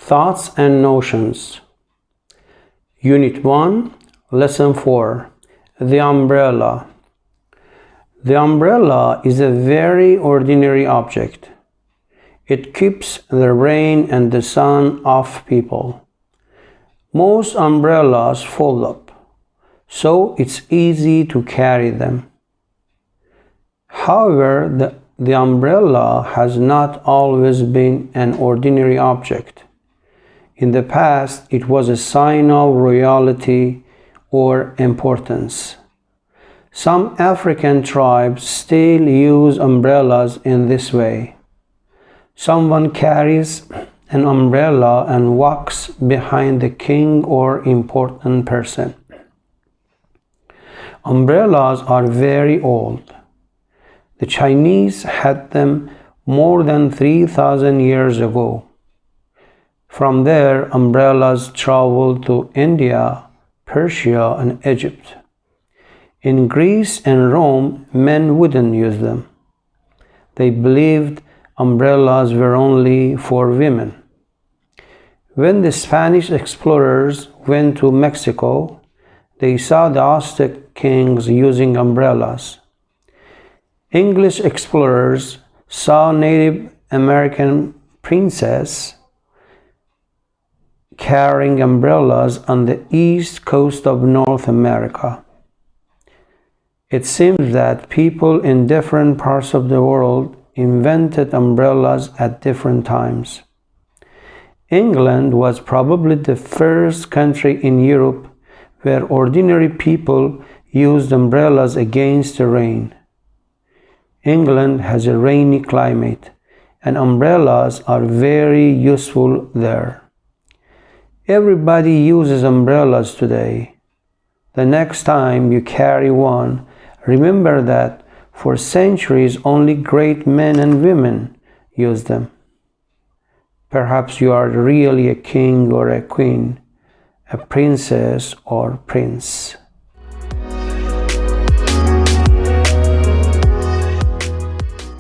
Thoughts and Notions. Unit 1, Lesson 4, The Umbrella. The umbrella is a very ordinary object. It keeps the rain and the sun off people. Most umbrellas fold up, so it's easy to carry them. However, the umbrella has not always been an ordinary object. In the past, it was a sign of royalty or importance. Some African tribes still use umbrellas in this way. Someone carries an umbrella and walks behind the king or important person. Umbrellas are very old. The Chinese had them more than 3,000 years ago. From there, umbrellas traveled to India, Persia, and Egypt. In Greece and Rome, men wouldn't use them. They believed umbrellas were only for women. When the Spanish explorers went to Mexico, they saw the Aztec kings using umbrellas. English explorers saw Native American princes carrying umbrellas on the east coast of North America. It seems that people in different parts of the world invented umbrellas at different times. England was probably the first country in Europe where ordinary people used umbrellas against the rain. England has a rainy climate, and umbrellas are very useful there. Everybody uses umbrellas today. The next time you carry one, remember that for centuries only great men and women used them. Perhaps you are really a king or a queen, a princess or prince.